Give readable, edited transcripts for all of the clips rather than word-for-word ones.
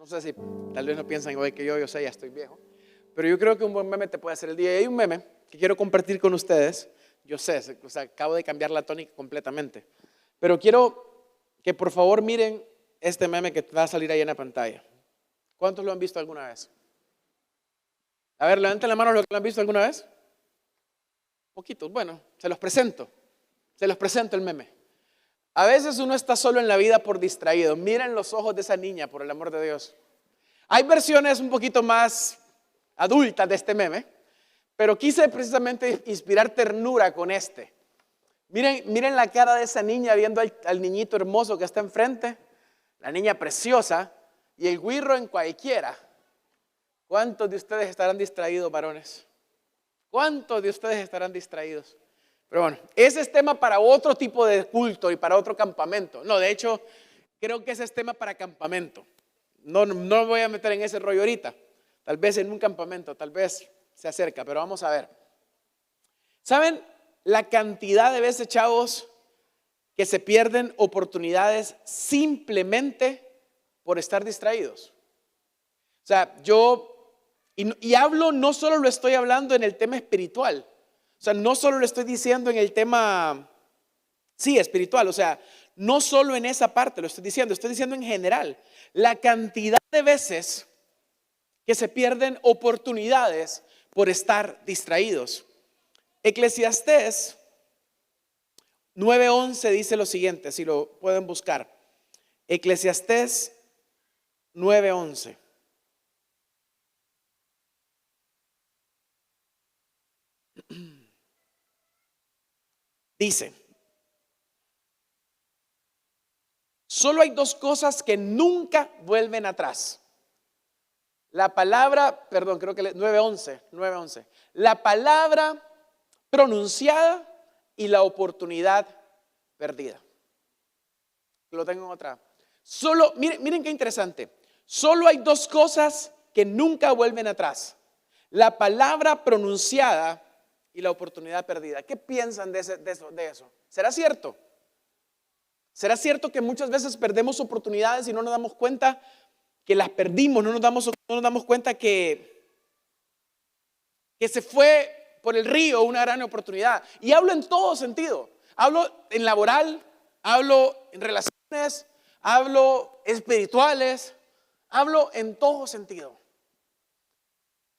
sé si tal vez no piensan igual que yo sé, ya estoy viejo. Pero yo creo que un buen meme te puede hacer el día. Y hay un meme que quiero compartir con ustedes. Yo sé, o sea, acabo de cambiar la tónica completamente. Pero quiero que por favor miren este meme que va a salir ahí en la pantalla. ¿Cuántos lo han visto alguna vez? A ver, levanten la mano los que lo han visto alguna vez. Poquitos, bueno, se los presento el meme. A veces uno está solo en la vida por distraído. Miren los ojos de esa niña, por el amor de Dios. Hay versiones un poquito más adultas de este meme, pero quise precisamente inspirar ternura con este. Miren la cara de esa niña viendo al niñito hermoso que está enfrente, la niña preciosa y el güirro en cualquiera. ¿Cuántos de ustedes estarán distraídos, varones? ¿Cuántos de ustedes estarán distraídos? Pero bueno, ese es tema para otro tipo de culto y para otro campamento. No, de hecho, creo que ese es tema para campamento. No me voy a meter en ese rollo ahorita. Tal vez en un campamento, tal vez se acerca, pero vamos a ver. ¿Saben la cantidad de veces, chavos, que se pierden oportunidades simplemente por estar distraídos? O sea, y hablo, no solo lo estoy hablando en el tema espiritual. O sea, no solo lo estoy diciendo en el tema, sí, espiritual. O sea, no solo en esa parte lo estoy diciendo en general. La cantidad de veces que se pierden oportunidades por estar distraídos. Eclesiastés 9:11 dice lo siguiente, si lo pueden buscar. Eclesiastés 9:11. Dice, solo hay dos cosas que nunca vuelven atrás. La palabra, perdón, creo que 9:11. La palabra pronunciada y la oportunidad perdida. Lo tengo en otra. Miren qué interesante. Solo hay dos cosas que nunca vuelven atrás. La palabra pronunciada y la oportunidad perdida. ¿Qué piensan de eso? ¿Será cierto? ¿Será cierto que muchas veces perdemos oportunidades y no nos damos cuenta que las perdimos? No nos damos cuenta que se fue por el río una gran oportunidad. Y hablo en todo sentido. Hablo en laboral, hablo en relaciones, hablo espirituales, hablo en todo sentido.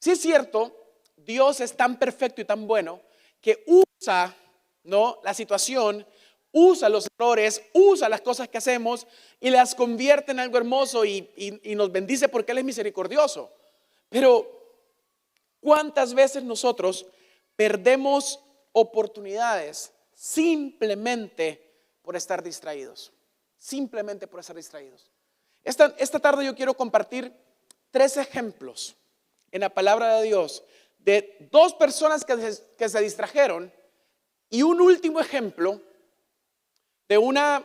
Sí es cierto, Dios es tan perfecto y tan bueno que usa, ¿no?, la situación, usa los errores, usa las cosas que hacemos y las convierte en algo hermoso y nos bendice porque Él es misericordioso. Pero ¿cuántas veces nosotros perdemos oportunidades simplemente por estar distraídos? Simplemente por estar distraídos. Esta tarde yo quiero compartir 3 ejemplos en la palabra de Dios de 2 personas que se distrajeron y un último ejemplo de una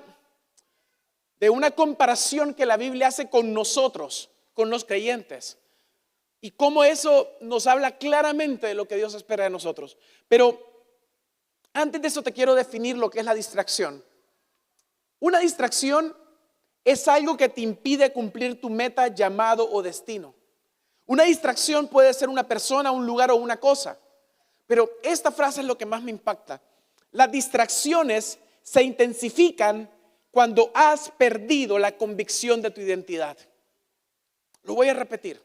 comparación que la Biblia hace con nosotros, con los creyentes. Y cómo eso nos habla claramente de lo que Dios espera de nosotros. Pero antes de eso te quiero definir lo que es la distracción. Una distracción es algo que te impide cumplir tu meta, llamado o destino. Una distracción puede ser una persona, un lugar o una cosa. Pero esta frase es lo que más me impacta. Las distracciones se intensifican cuando has perdido la convicción de tu identidad. Lo voy a repetir.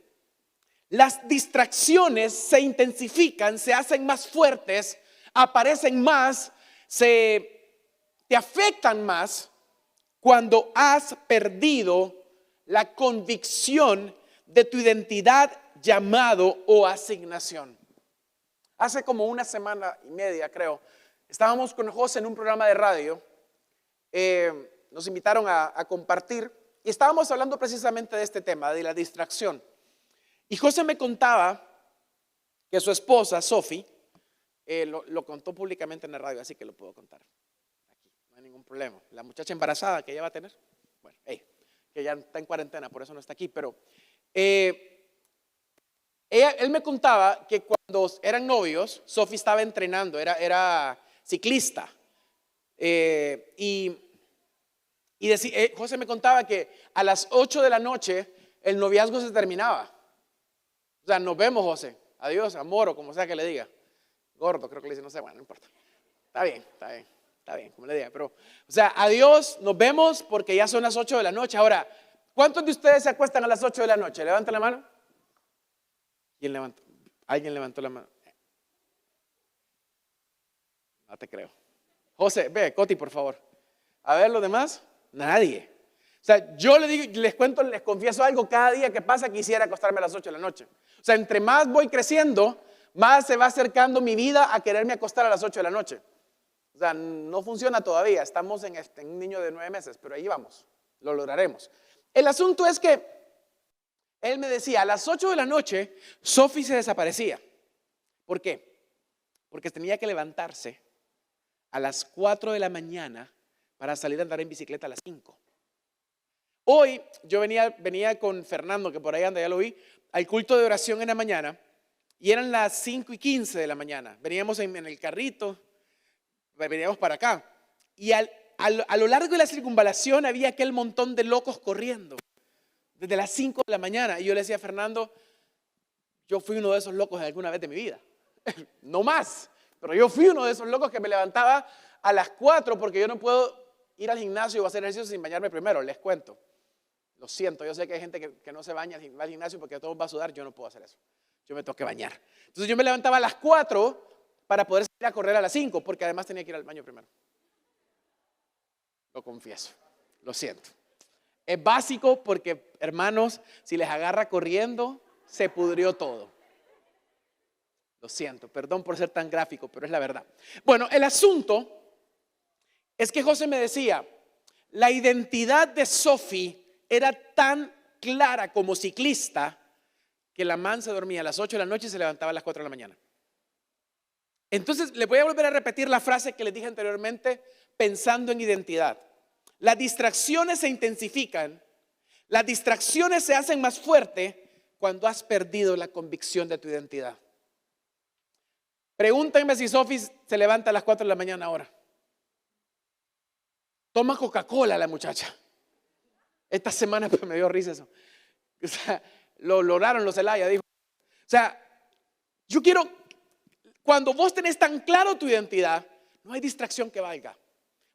Las distracciones se intensifican, se hacen más fuertes, aparecen más, te afectan más cuando has perdido la convicción de tu identidad, llamado o asignación. Hace como 1 semana y media, creo, estábamos con José en un programa de radio. Nos invitaron a compartir y estábamos hablando precisamente de este tema, de la distracción. Y José me contaba que su esposa, Sophie, lo contó públicamente en la radio, así que lo puedo contar aquí, no hay ningún problema. La muchacha embarazada que ella va a tener, bueno, que ya está en cuarentena, por eso no está aquí, pero él me contaba que cuando eran novios, Sophie estaba entrenando, era ciclista. José me contaba que a las 8 de la noche el noviazgo se terminaba. O sea, nos vemos, José. Adiós, amor, o como sea que le diga. Gordo, creo que le dice, no sé, bueno, no importa. Está bien, está bien, está bien, como le diga. Pero, o sea, adiós, nos vemos porque ya son las 8 de la noche. Ahora, ¿cuántos de ustedes se acuestan a las 8 de la noche? Levanten la mano. ¿Quién levantó? ¿Alguien levantó la mano? No te creo. José, ve, Coti, por favor. A ver, los demás, nadie. O sea, yo les digo, les cuento, les confieso algo, cada día que pasa quisiera acostarme a las 8 de la noche. O sea, entre más voy creciendo, más se va acercando mi vida a quererme acostar a las 8 de la noche. O sea, no funciona todavía, estamos en un niño de 9 meses, pero ahí vamos, lo lograremos. El asunto es que él me decía, a las 8 de la noche, Sophie se desaparecía. ¿Por qué? Porque tenía que levantarse a las 4 de la mañana para salir a andar en bicicleta a las 5. Hoy yo venía con Fernando, que por ahí anda, ya lo vi, al culto de oración en la mañana, y eran las 5:15 de la mañana. Veníamos en el carrito, veníamos para acá, y a lo largo de la circunvalación había aquel montón de locos corriendo, desde las 5 de la mañana, y yo le decía a Fernando, yo fui uno de esos locos alguna vez de mi vida, no más, pero yo fui uno de esos locos que me levantaba a las 4 porque yo no puedo ir al gimnasio o hacer ejercicio sin bañarme primero, les cuento. Lo siento, yo sé que hay gente que no se baña, va al gimnasio porque todo va a sudar, yo no puedo hacer eso. Yo me tengo que bañar. Entonces yo me levantaba a las 4 para poder salir a correr a las 5, porque además tenía que ir al baño primero. Lo confieso, lo siento. Es básico porque, hermanos, si les agarra corriendo, se pudrió todo. Lo siento, perdón por ser tan gráfico, pero es la verdad. Bueno, el asunto es que José me decía, la identidad de Sophie era tan clara como ciclista que la man se dormía a las 8 de la noche y se levantaba a las 4 de la mañana. Entonces, les voy a volver a repetir la frase que les dije anteriormente, pensando en identidad. Las distracciones se intensifican, las distracciones se hacen más fuertes cuando has perdido la convicción de tu identidad. Pregúntenme si Sophie se levanta a las 4 de la mañana ahora. Toma Coca-Cola la muchacha. Esta semana pues, me dio risa eso. O sea, lo lograron los Zelaya, dijo. O sea, yo quiero, cuando vos tenés tan claro tu identidad, no hay distracción que valga.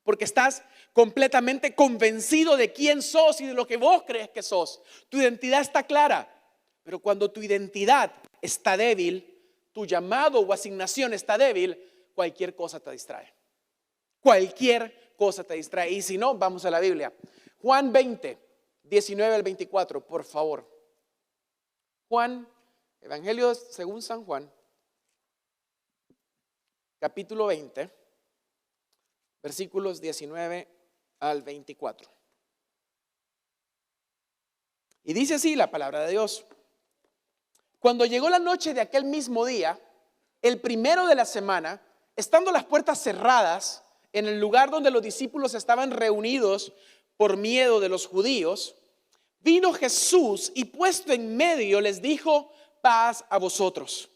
Porque estás completamente convencido de quién sos y de lo que vos crees que sos. Tu identidad está clara. Pero cuando tu identidad está débil, tu llamado o asignación está débil, cualquier cosa te distrae. Cualquier cosa te distrae. Y si no, vamos a la Biblia. Juan 20, 19 al 24, por favor. Juan, Evangelio según San Juan, capítulo 20, versículos 19 al 24. Y dice así la palabra de Dios. Cuando llegó la noche de aquel mismo día, el primero de la semana, estando las puertas cerradas en el lugar donde los discípulos estaban reunidos por miedo de los judíos, vino Jesús y puesto en medio les dijo, paz a vosotros.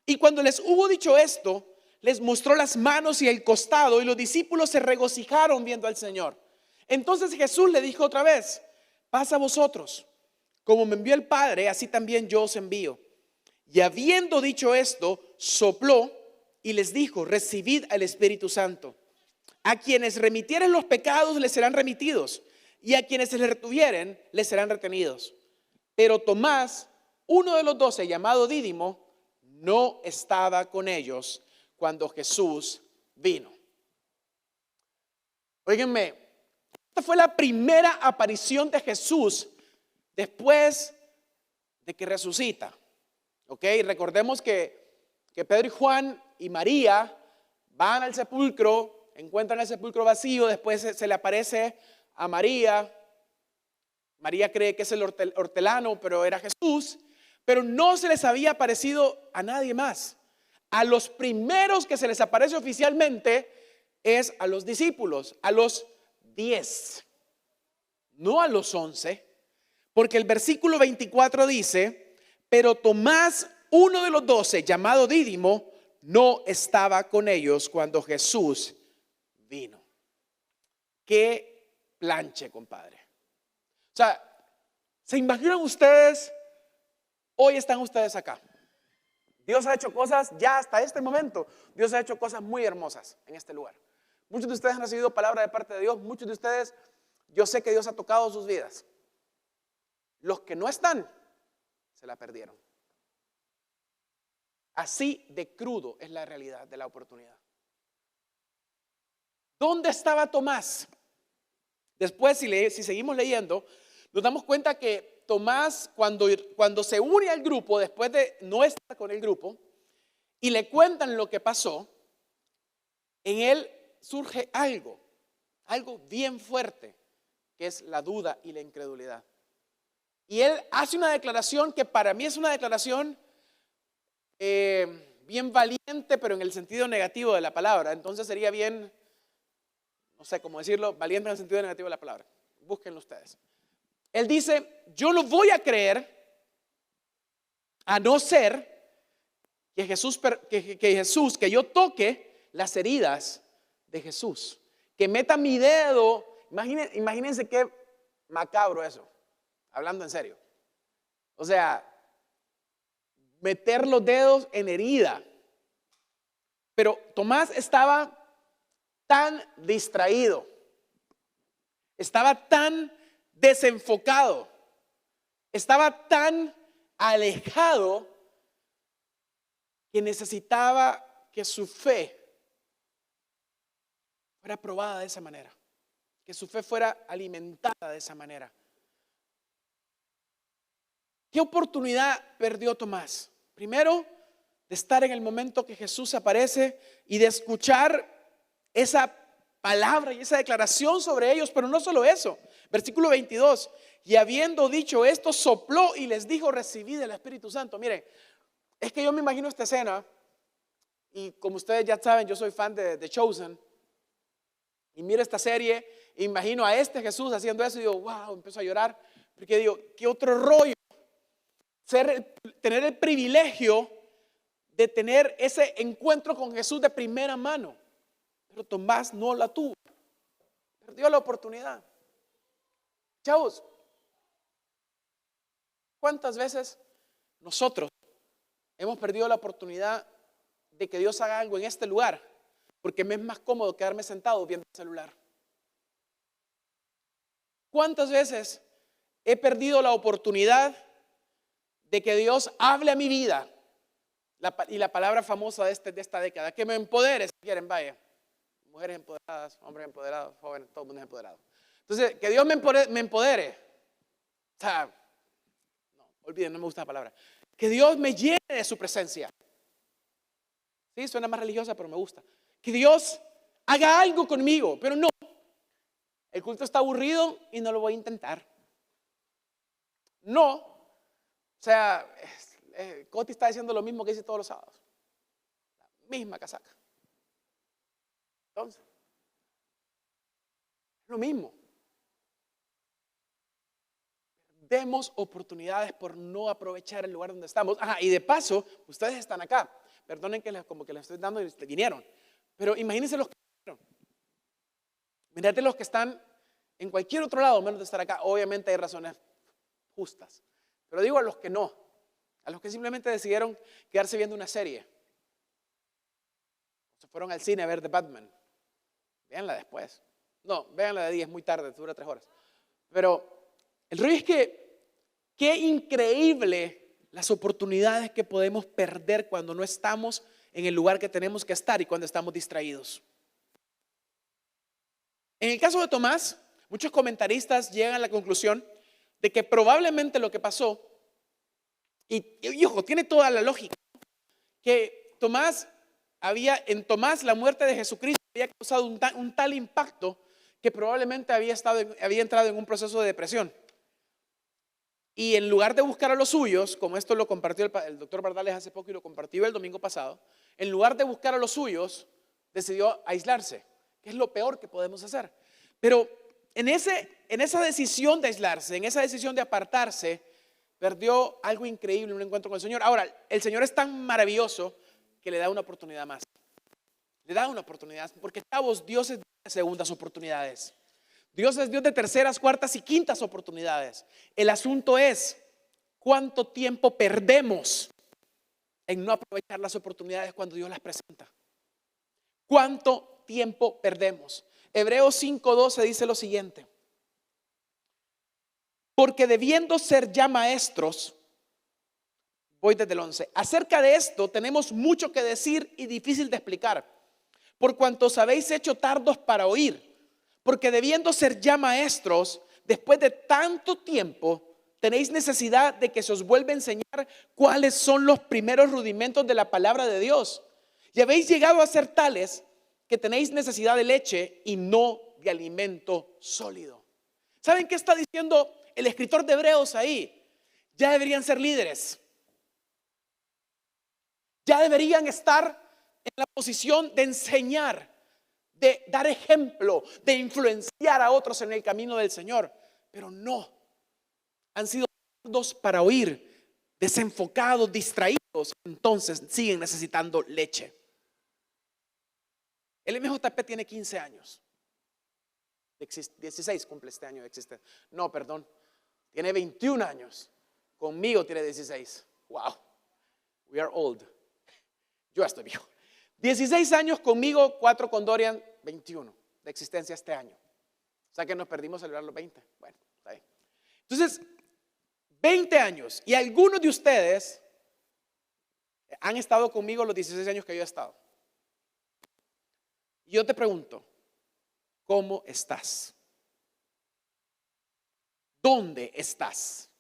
Y cuando les hubo dicho esto, les mostró las manos y el costado, y los discípulos se regocijaron viendo al Señor. Entonces Jesús le dijo otra vez, paz a vosotros. Como me envió el Padre, así también yo os envío. Y habiendo dicho esto, sopló y les dijo, recibid al Espíritu Santo. A quienes remitieren los pecados les serán remitidos, y a quienes se les retuvieren les serán retenidos. Pero Tomás, uno de los 12, llamado Dídimo, no estaba con ellos cuando Jesús vino. Óiganme, esta fue la primera aparición de Jesús después de que resucita. Ok, recordemos que Pedro y Juan y María van al sepulcro, encuentran el sepulcro vacío, después se le aparece a María. María cree que es el hortelano, pero era Jesús, pero no se les había aparecido a nadie más. A los primeros que se les aparece oficialmente es a los discípulos, a los 10, no a los 11. Porque el versículo 24 dice, pero Tomás, uno de los 12, llamado Dídimo, no estaba con ellos cuando Jesús vino. Qué planche, compadre. O sea, ¿Se imaginan ustedes? Hoy están ustedes acá. Dios ha hecho cosas ya hasta este momento. Dios ha hecho cosas muy hermosas en este lugar. Muchos de ustedes han recibido palabra de parte de Dios. Muchos de ustedes, yo sé que Dios ha tocado sus vidas. Los que no están, se la perdieron. Así de crudo es la realidad de la oportunidad. ¿Dónde estaba Tomás? Después, si seguimos leyendo, nos damos cuenta que Tomás, cuando se une al grupo, después de no estar con el grupo, y le cuentan lo que pasó, en él surge algo bien fuerte, que es la duda y la incredulidad. Y él hace una declaración que para mí es una declaración bien valiente, pero en el sentido negativo de la palabra. Entonces sería bien, no sé cómo decirlo, valiente en el sentido negativo de la palabra. Búsquenlo ustedes. Él dice, yo lo voy a creer a no ser que que yo toque las heridas de Jesús, que meta mi dedo. Imagínense qué macabro eso, hablando en serio. O sea, meter los dedos en herida. Pero Tomás estaba tan distraído, estaba tan desenfocado, estaba tan alejado que necesitaba que su fe fuera probada de esa manera, que su fe fuera alimentada de esa manera. ¿Qué oportunidad perdió Tomás? Primero, de estar en el momento que Jesús aparece y de escuchar esa palabra y esa declaración sobre ellos, pero no solo eso. Versículo 22, y habiendo dicho esto, sopló y les dijo, recibid el Espíritu Santo. Miren, es que yo me imagino esta escena, y como ustedes ya saben, yo soy fan de The Chosen, y miro esta serie, e imagino a este Jesús haciendo eso, y digo, wow, empiezo a llorar, porque digo, qué otro rollo, tener el privilegio de tener ese encuentro con Jesús de primera mano. Pero Tomás no la tuvo, perdió la oportunidad. Chavos, ¿cuántas veces nosotros hemos perdido la oportunidad de que Dios haga algo en este lugar? Porque me es más cómodo quedarme sentado viendo el celular. ¿Cuántas veces he perdido la oportunidad de que Dios hable a mi vida? Y la palabra famosa de esta década, que me empodere, si quieren, vaya. Mujeres empoderadas, hombres empoderados, jóvenes, todo el mundo es empoderado. Entonces, que Dios me empodere. O sea, no, olviden, no me gusta la palabra. Que Dios me llene de su presencia. Sí, suena más religiosa, pero me gusta. Que Dios haga algo conmigo, pero no. El culto está aburrido y no lo voy a intentar. No. O sea, Coti está diciendo lo mismo que dice todos los sábados. La misma casaca. Entonces, es lo mismo. Perdemos oportunidades por no aprovechar el lugar donde estamos. Ajá, y de paso, ustedes están acá. Perdonen que como que les estoy dando y vinieron. Pero imagínense los que vinieron. Mirate los que están en cualquier otro lado, menos de estar acá. Obviamente hay razones justas. Pero digo a los que no. A los que simplemente decidieron quedarse viendo una serie. Se fueron al cine a ver The Batman. Véanla después. No, véanla de día, es muy tarde, dura 3 horas. Pero el rollo es que qué increíble las oportunidades que podemos perder cuando no estamos en el lugar que tenemos que estar y cuando estamos distraídos. En el caso de Tomás, muchos comentaristas llegan a la conclusión de que probablemente lo que pasó, y ojo, tiene toda la lógica, que en Tomás la muerte de Jesucristo había causado un tal impacto que probablemente había entrado en un proceso de depresión. Y en lugar de buscar a los suyos, como esto lo compartió el doctor Bardales hace poco y lo compartió el domingo pasado, en lugar de buscar a los suyos, decidió aislarse, que es lo peor que podemos hacer. Pero en esa decisión de aislarse, en esa decisión de apartarse, perdió algo increíble, un encuentro con el Señor. Ahora, el Señor es tan maravilloso que le da una oportunidad más. Le da una oportunidad, porque chavos, Dios es de segundas oportunidades. Dios es Dios de terceras, cuartas y quintas oportunidades. El asunto es cuánto tiempo perdemos en no aprovechar las oportunidades cuando Dios las presenta. ¿Cuánto tiempo perdemos? Hebreos 5:12 dice lo siguiente: porque debiendo ser ya maestros, voy desde el 11, acerca de esto tenemos mucho que decir y difícil de explicar, por cuanto os habéis hecho tardos para oír, porque debiendo ser ya maestros, después de tanto tiempo, tenéis necesidad de que se os vuelva a enseñar cuáles son los primeros rudimentos de la palabra de Dios. Y habéis llegado a ser tales que tenéis necesidad de leche y no de alimento sólido. ¿Saben qué está diciendo el escritor de Hebreos ahí? Ya deberían ser líderes. Ya deberían estar en la posición de enseñar, de dar ejemplo, de influenciar a otros en el camino del Señor. Pero no, han sido sordos para oír, desenfocados, distraídos. Entonces siguen necesitando leche. El MJP tiene 15 años. 16 cumple este año de existencia. No, perdón, tiene 21 años. Conmigo tiene 16. Wow, we are old. Yo estoy viejo. 16 años conmigo, 4 con Dorian, 21 de existencia este año. O sea que nos perdimos celebrar los 20. Bueno, está bien. Entonces, 20 años. Y algunos de ustedes han estado conmigo los 16 años que yo he estado. Y yo te pregunto, ¿cómo estás? ¿Dónde estás?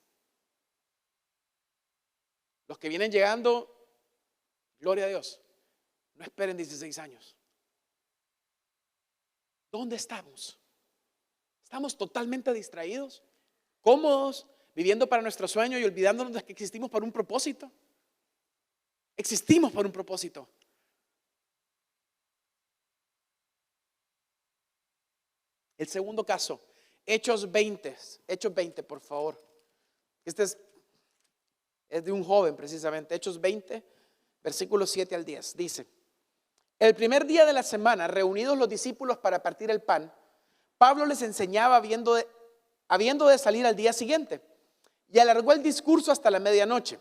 Los que vienen llegando, gloria a Dios, no esperen 16 años. ¿Dónde estamos? ¿Estamos totalmente distraídos, cómodos, viviendo para nuestro sueño y olvidándonos de que existimos por un propósito? Existimos por un propósito. El segundo caso, Hechos 20, por favor. Este es de un joven precisamente. Hechos 20, versículos 7 al 10. Dice: el primer día de la semana, reunidos los discípulos para partir el pan, Pablo les enseñaba habiendo de salir al día siguiente, y alargó el discurso hasta la medianoche.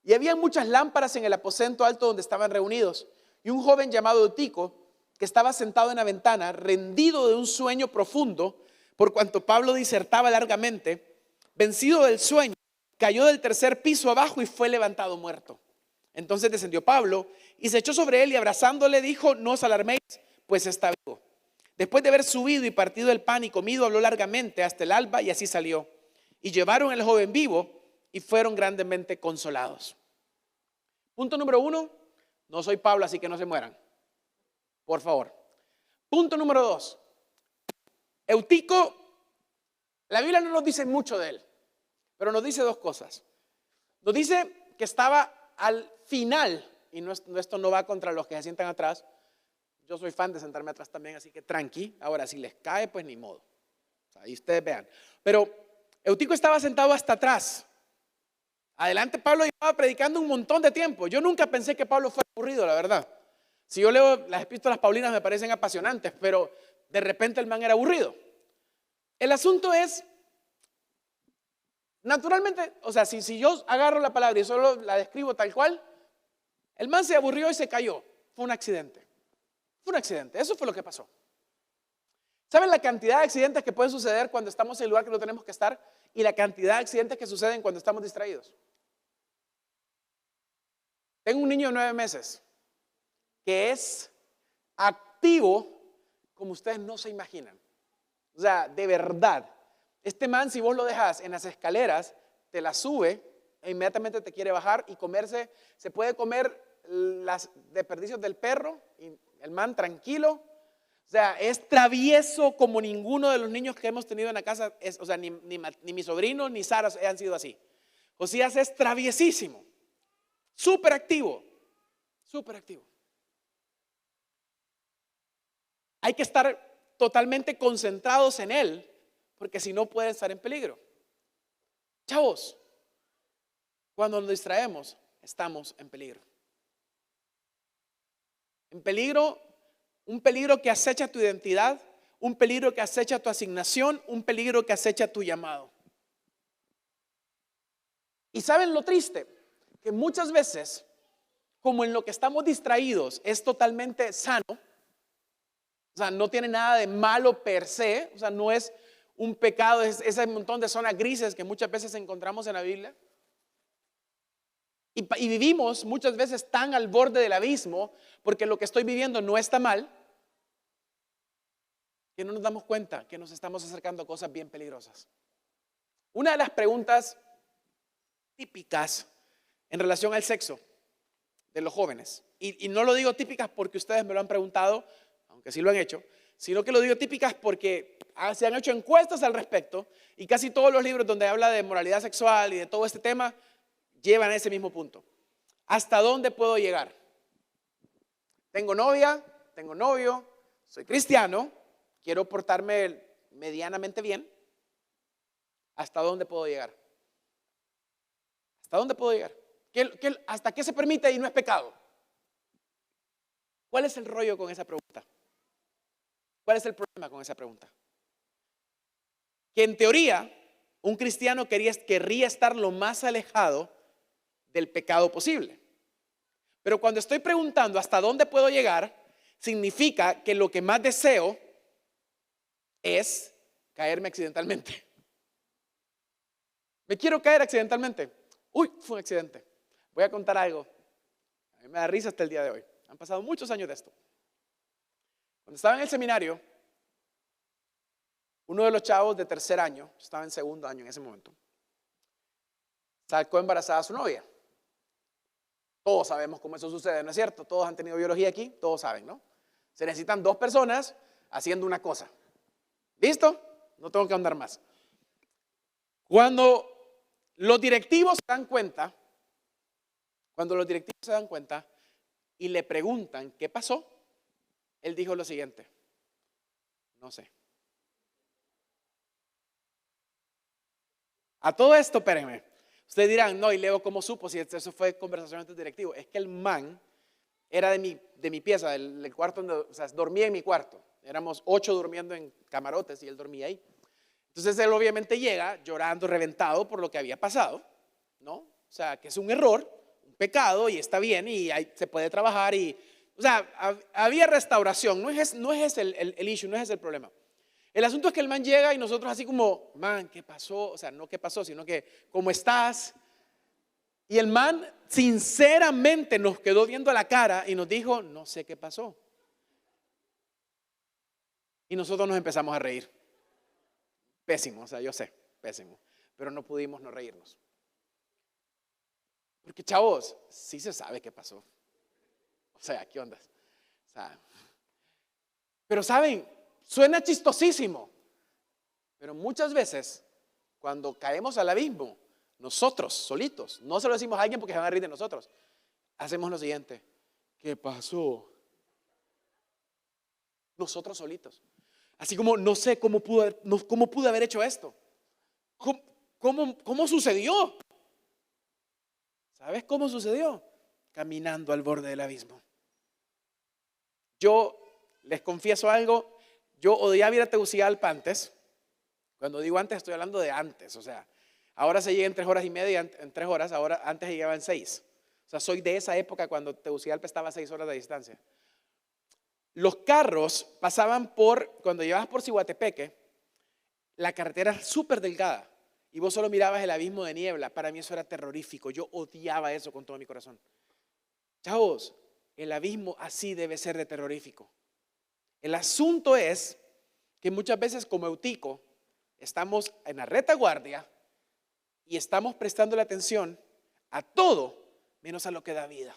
Y había muchas lámparas en el aposento alto donde estaban reunidos, y un joven llamado Eutico, que estaba sentado en la ventana, rendido de un sueño profundo, por cuanto Pablo disertaba largamente, vencido del sueño, cayó del tercer piso abajo y fue levantado muerto. Entonces descendió Pablo y se echó sobre él y abrazándole dijo: no os alarméis, pues está vivo. Después de haber subido y partido el pan y comido, habló largamente hasta el alba y así salió. Y llevaron al joven vivo y fueron grandemente consolados. Punto número 1, no soy Pablo, así que no se mueran, por favor. Punto número 2, Eutico, la Biblia no nos dice mucho de él, pero nos dice dos cosas. Nos dice que estaba al final, y esto no va contra los que se sientan atrás. Yo soy fan de sentarme atrás también, así que tranqui. Ahora, si les cae, pues ni modo. O sea, ahí ustedes vean. Pero Eutico estaba sentado hasta atrás. Adelante Pablo llevaba predicando un montón de tiempo. Yo nunca pensé que Pablo fuera aburrido, la verdad. Si yo leo las epístolas paulinas me parecen apasionantes, pero de repente el man era aburrido. El asunto es, naturalmente, o sea, si yo agarro la palabra y solo la describo tal cual, el man se aburrió y se cayó. Fue un accidente. Fue un accidente. Eso fue lo que pasó. ¿Saben la cantidad de accidentes que pueden suceder cuando estamos en el lugar que no tenemos que estar? Y la cantidad de accidentes que suceden cuando estamos distraídos. Tengo un niño de 9 meses que es activo como ustedes no se imaginan. O sea, de verdad. Este man, si vos lo dejas en las escaleras, te la sube e inmediatamente te quiere bajar y comerse. Se puede comer las desperdicios del perro y el man tranquilo. O sea, es travieso como ninguno de los niños que hemos tenido en la casa. O sea, ni mi sobrino ni Sara han sido así. Josías es traviesísimo. Súper activo. Súper activo. Hay que estar totalmente concentrados en él, porque si no puede estar en peligro. Chavos, cuando nos distraemos, estamos en peligro. En peligro, un peligro que acecha tu identidad, un peligro que acecha tu asignación, un peligro que acecha tu llamado. Y ¿saben lo triste? Que muchas veces, como en lo que estamos distraídos es totalmente sano, o sea, no tiene nada de malo per se, o sea, no es un pecado, es ese montón de zonas grises que muchas veces encontramos en la Biblia. Y vivimos muchas veces tan al borde del abismo, porque lo que estoy viviendo no está mal, que no nos damos cuenta que nos estamos acercando a cosas bien peligrosas. Una de las preguntas típicas en relación al sexo de los jóvenes, y no lo digo típicas porque ustedes me lo han preguntado, aunque sí lo han hecho, sino que lo digo típicas porque se han hecho encuestas al respecto, y casi todos los libros donde habla de moralidad sexual y de todo este tema llevan a ese mismo punto. ¿Hasta dónde puedo llegar? Tengo novia, tengo novio, soy cristiano, quiero portarme medianamente bien. ¿Hasta dónde puedo llegar? ¿Hasta dónde puedo llegar? ¿Hasta qué se permite y no es pecado? ¿Cuál es el rollo con esa pregunta? ¿Cuál es el problema con esa pregunta? Que en teoría un cristiano querría estar lo más alejado del pecado posible. Pero cuando estoy preguntando hasta dónde puedo llegar, significa que lo que más deseo es caerme accidentalmente. Me quiero caer accidentalmente. Uy, fue un accidente. Voy a contar algo. A mí me da risa hasta el día de hoy. Han pasado muchos años de esto. Cuando estaba en el seminario, uno de los chavos de tercer año, estaba en segundo año en ese momento, sacó embarazada a su novia. Todos sabemos cómo eso sucede, ¿no es cierto? Todos han tenido biología aquí, todos saben, ¿no? Se necesitan dos personas haciendo una cosa. ¿Listo? No tengo que andar más. Cuando los directivos se dan cuenta, y le preguntan qué pasó, él dijo lo siguiente: no sé. A todo esto, espérenme. Ustedes dirán, no, y Leo, ¿cómo supo? Si eso fue conversación entre directivos. Es que el man era de mi pieza, del cuarto donde, o sea, dormía en mi cuarto. Éramos 8 durmiendo en camarotes y él dormía ahí. Entonces él obviamente llega llorando, reventado por lo que había pasado, ¿no? O sea, que es un error, un pecado, y está bien, y ahí se puede trabajar. O sea, había restauración. No es ese el issue, no es ese el problema. El asunto es que el man llega y nosotros así como, man, ¿qué pasó? O sea, no qué pasó, sino que, ¿cómo estás? Y el man sinceramente nos quedó viendo a la cara y nos dijo, no sé qué pasó. Y nosotros nos empezamos a reír. Pésimo, o sea, yo sé, pésimo. Pero no pudimos no reírnos. Porque, chavos, sí se sabe qué pasó. O sea, ¿qué onda? O sea, pero ¿saben? Suena chistosísimo, pero muchas veces cuando caemos al abismo, nosotros solitos, no se lo decimos a alguien porque se van a reír de nosotros, hacemos lo siguiente: ¿qué pasó? Nosotros solitos. Así como no sé cómo pude haber hecho esto. ¿Cómo sucedió? ¿Sabes cómo sucedió? Caminando al borde del abismo. Yo les confieso algo. Yo odiaba ir a Tegucigalpa antes. Cuando digo antes, estoy hablando de antes. O sea, ahora se llega en 3 horas y media, en 3 horas. Ahora, antes llegaba en 6. O sea, soy de esa época cuando Tegucigalpa estaba a 6 horas de distancia. Los carros pasaban cuando llevabas por Ciguatepeque, la carretera era súper delgada y vos solo mirabas el abismo de niebla. Para mí eso era terrorífico. Yo odiaba eso con todo mi corazón. Chavos, el abismo así debe ser de terrorífico. El asunto es que muchas veces como Eutico estamos en la retaguardia y estamos prestando la atención a todo menos a lo que da vida.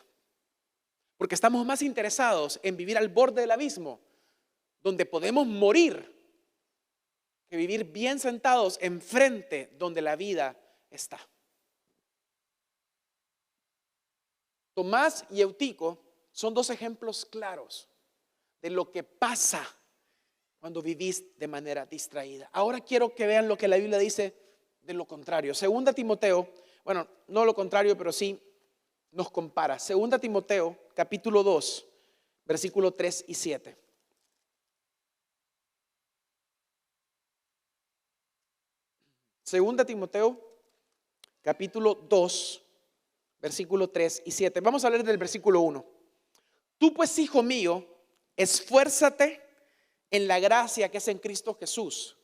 Porque estamos más interesados en vivir al borde del abismo, donde podemos morir, que vivir bien sentados enfrente donde la vida está. Tomás y Eutico son 2 ejemplos claros de lo que pasa cuando vivís de manera distraída. Ahora quiero que vean lo que la Biblia dice de lo contrario. Segunda Timoteo, bueno, no lo contrario, pero sí nos compara. Segunda Timoteo, capítulo 2, versículo 3 y 7. Segunda Timoteo, capítulo 2, versículo 3 y 7. Vamos a leer del versículo 1. Tú pues, hijo mío, esfuérzate en la gracia que es en Cristo Jesús.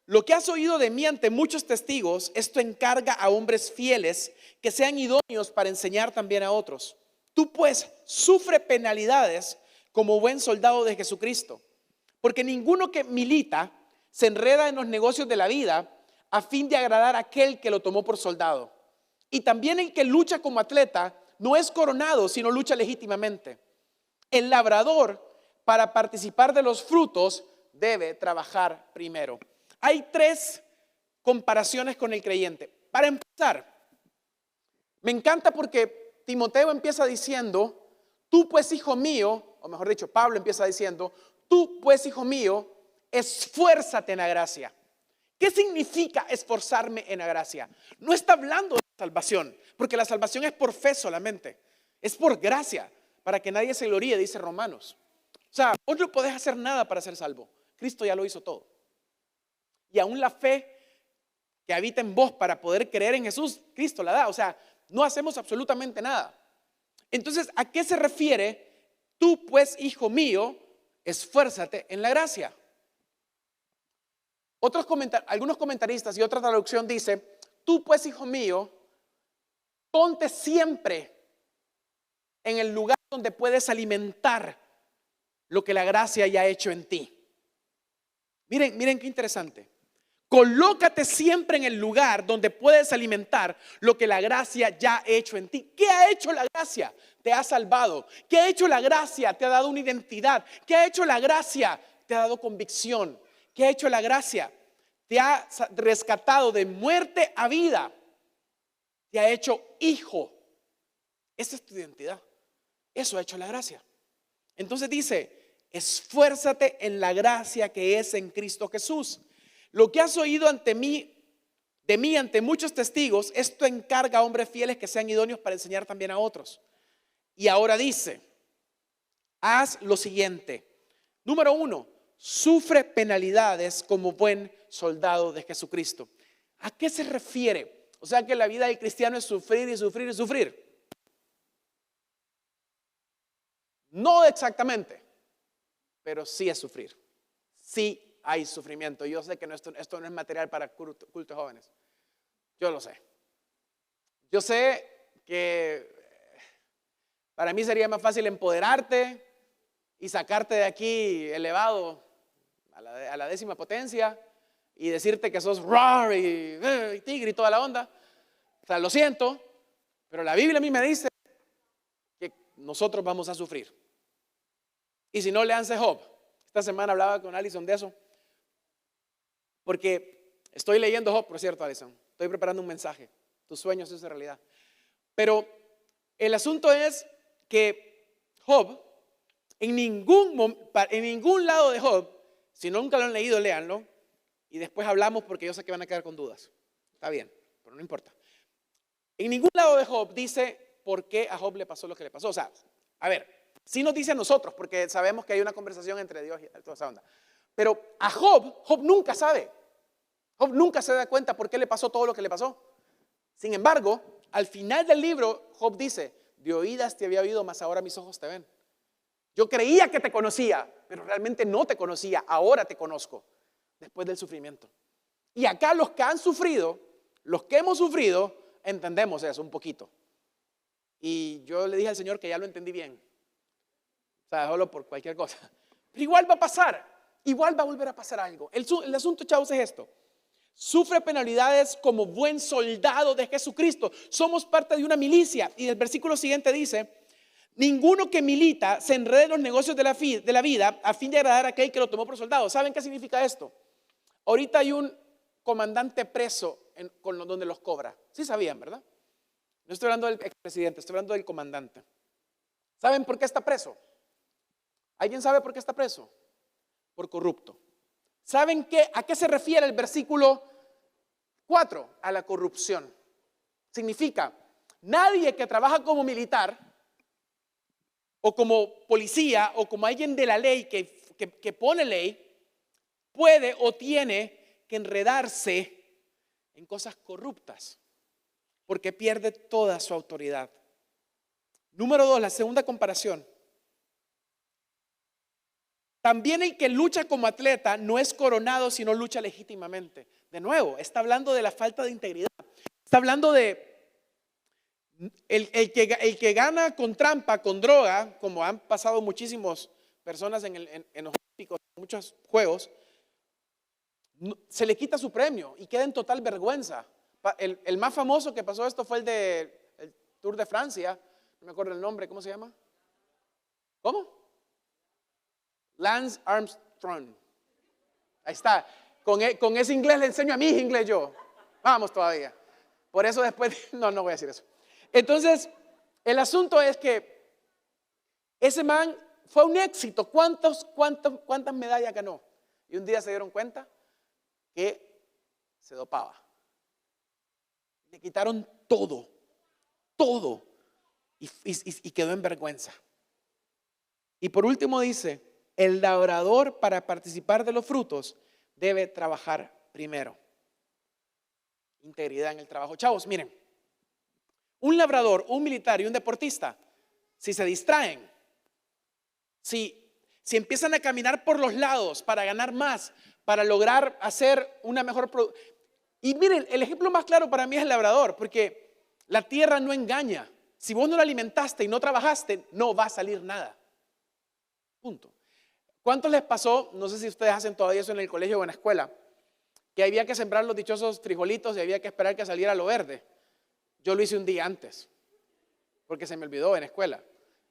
Lo que has oído de mí ante muchos testigos, esto encarga a hombres fieles que sean idóneos para enseñar también a otros. Tú pues sufre penalidades como buen soldado de Jesucristo, porque ninguno que milita se enreda en los negocios de la vida a fin de agradar a aquel que lo tomó por soldado. Y también el que lucha como atleta no es coronado, sino lucha legítimamente. El labrador, para participar de los frutos, debe trabajar primero. Hay tres comparaciones con el creyente. Para empezar, me encanta porque Timoteo empieza diciendo, tú pues, hijo mío, o mejor dicho, Pablo empieza diciendo, tú pues, hijo mío, esfuérzate en la gracia. ¿Qué significa esforzarme en la gracia? No está hablando de salvación, porque la salvación es por fe solamente, es por gracia, para que nadie se gloríe, dice Romanos. O sea, vos no podés hacer nada para ser salvo, Cristo ya lo hizo todo. Y aún la fe que habita en vos para poder creer en Jesús, Cristo la da. O sea, no hacemos absolutamente nada. Entonces, ¿a qué se refiere? Tú pues, hijo mío, esfuérzate en la gracia. Algunos comentaristas y otra traducción dice, tú pues, hijo mío, ponte siempre en el lugar donde puedes alimentar lo que la gracia ya ha hecho en ti. Miren qué interesante. Colócate siempre en el lugar donde puedes alimentar lo que la gracia ya ha hecho en ti. ¿Qué ha hecho la gracia? Te ha salvado. ¿Qué ha hecho la gracia? Te ha dado una identidad. ¿Qué ha hecho la gracia? Te ha dado convicción. ¿Qué ha hecho la gracia? Te ha rescatado de muerte a vida. Te ha hecho hijo. Esa es tu identidad. Eso ha hecho la gracia. Entonces dice, esfuérzate en la gracia que es en Cristo Jesús. Lo que has oído de mí ante muchos testigos, esto encarga a hombres fieles que sean idóneos para enseñar también a otros. Y ahora dice, haz lo siguiente. Número 1, sufre penalidades como buen soldado de Jesucristo. ¿A qué se refiere? O sea que la vida del cristiano es sufrir y sufrir y sufrir. No exactamente, pero sí es sufrir. Sí hay sufrimiento. Yo sé que esto no es material para cultos jóvenes. Yo lo sé. Yo sé que para mí sería más fácil empoderarte y sacarte de aquí elevado a la 10ª potencia y decirte que sos roar y tigre y toda la onda. O sea, lo siento, pero la Biblia a mí me dice que nosotros vamos a sufrir. Y si no, léanse Job. Esta semana hablaba con Alison de eso. Porque estoy leyendo Job, por cierto, Alison. Estoy preparando un mensaje. Tus sueños se hacen realidad. Pero el asunto es que Job, en ningún lado de Job, si nunca lo han leído, léanlo. Y después hablamos porque yo sé que van a quedar con dudas. Está bien, pero no importa. En ningún lado de Job dice por qué a Job le pasó lo que le pasó. O sea, a ver, sí nos dice a nosotros, porque sabemos que hay una conversación entre Dios y toda esa onda. Pero a Job nunca sabe. Job nunca se da cuenta por qué le pasó todo lo que le pasó. Sin embargo, al final del libro, Job dice, de oídas te había oído, mas ahora mis ojos te ven. Yo creía que te conocía, pero realmente no te conocía. Ahora te conozco, después del sufrimiento. Y acá los que han sufrido, los que hemos sufrido, entendemos eso un poquito. Y yo le dije al Señor que ya lo entendí bien. O sea, solo por cualquier cosa. Pero igual va a pasar. Igual va a volver a pasar algo. El asunto, chavos, es esto. Sufre penalidades como buen soldado de Jesucristo. Somos parte de una milicia. Y el versículo siguiente dice, ninguno que milita se enrede en los negocios de la vida a fin de agradar a aquel que lo tomó por soldado. ¿Saben qué significa esto? Ahorita hay un comandante preso donde los cobra. Sí sabían, ¿verdad? No estoy hablando del expresidente, estoy hablando del comandante. ¿Saben por qué está preso? ¿Alguien sabe por qué está preso? Por corrupto. ¿Saben a qué se refiere el versículo 4? A la corrupción. Significa, nadie que trabaja como militar o como policía o como alguien de la ley que pone ley puede o tiene que enredarse en cosas corruptas, porque pierde toda su autoridad. Número 2, la segunda comparación. También el que lucha como atleta no es coronado si no lucha legítimamente. De nuevo, está hablando de la falta de integridad. Está hablando de el que gana con trampa, con droga, como han pasado muchísimas personas en los Olímpicos, en muchos juegos, se le quita su premio y queda en total vergüenza. El más famoso que pasó esto fue el Tour de Francia, no me acuerdo el nombre, ¿cómo se llama? ¿Cómo? Lance Armstrong. Ahí está. Con ese inglés le enseño a mi inglés yo. Vamos todavía. Por eso después, no voy a decir eso. Entonces, el asunto es que ese man fue un éxito. ¿Cuántas medallas ganó? Y un día se dieron cuenta que se dopaba. Le quitaron todo. Y quedó en vergüenza. Y por último dice, el labrador para participar de los frutos debe trabajar primero. Integridad en el trabajo. Chavos, miren, un labrador, un militar y un deportista, si se distraen, si empiezan a caminar por los lados para ganar más, para lograr hacer una mejor producción. Y miren, el ejemplo más claro para mí es el labrador, porque la tierra no engaña. Si vos no la alimentaste y no trabajaste, no va a salir nada. Punto. ¿Cuántos les pasó? No sé si ustedes hacen todavía eso en el colegio o en la escuela, que había que sembrar los dichosos frijolitos y había que esperar que saliera lo verde. Yo lo hice un día antes, porque se me olvidó en la escuela.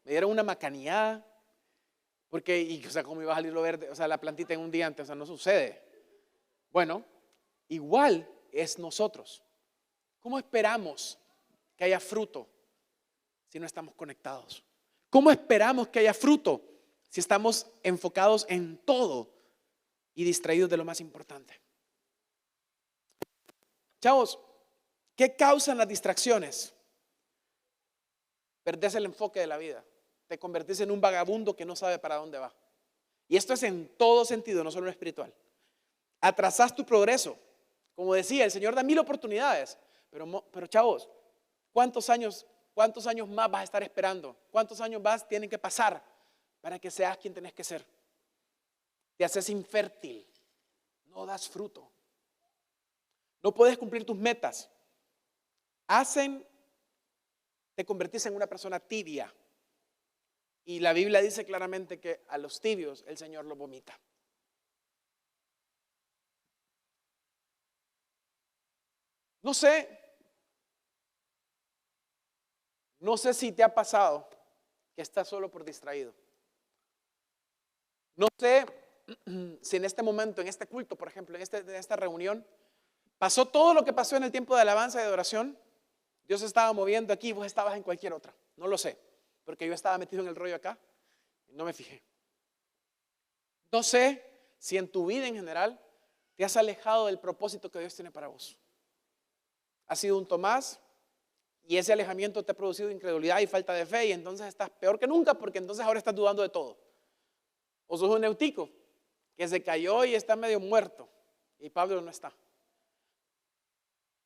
Me dieron una macaneada, porque, o sea, ¿cómo iba a salir lo verde? O sea, la plantita en un día antes, o sea, no sucede. Bueno, igual es nosotros. ¿Cómo esperamos que haya fruto si no estamos conectados? ¿Cómo esperamos que haya fruto si estamos enfocados en todo y distraídos de lo más importante? Chavos, ¿qué causan las distracciones? Perdés el enfoque de la vida. Te convertís en un vagabundo que no sabe para dónde va. Y esto es en todo sentido, no solo en espiritual. Atrasás tu progreso. Como decía, el Señor da 1000 oportunidades. Pero chavos, ¿cuántos años más vas a estar esperando? ¿Cuántos años más tienen que pasar para que seas quien tenés que ser? Te haces infértil. No das fruto. No puedes cumplir tus metas. Te convertís en una persona tibia. Y la Biblia dice claramente que a los tibios el Señor los vomita. No sé si te ha pasado que estás solo por distraído. No sé si en este momento, en este culto, por ejemplo, en esta reunión, pasó todo lo que pasó en el tiempo de alabanza y de adoración. Dios estaba moviendo aquí y vos estabas en cualquier otra. No lo sé, porque yo estaba metido en el rollo acá y no me fijé. No sé si en tu vida en general te has alejado del propósito que Dios tiene para vos. Has sido un Tomás y ese alejamiento te ha producido incredulidad y falta de fe, y entonces estás peor que nunca, porque entonces ahora estás dudando de todo. O sos un Eutico que se cayó y está medio muerto y Pablo no está.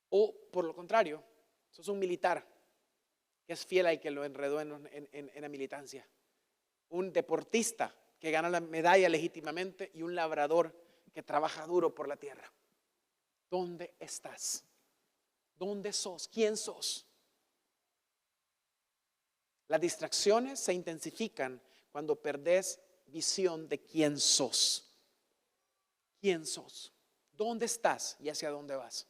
O por lo contrario, sos un militar que es fiel al que lo enredó en la militancia. Un deportista que gana la medalla legítimamente y un labrador que trabaja duro por la tierra. ¿Dónde estás? ¿Dónde sos? ¿Quién sos? Las distracciones se intensifican cuando perdés visión de quién sos. ¿Quién sos? ¿Dónde estás y hacia dónde vas?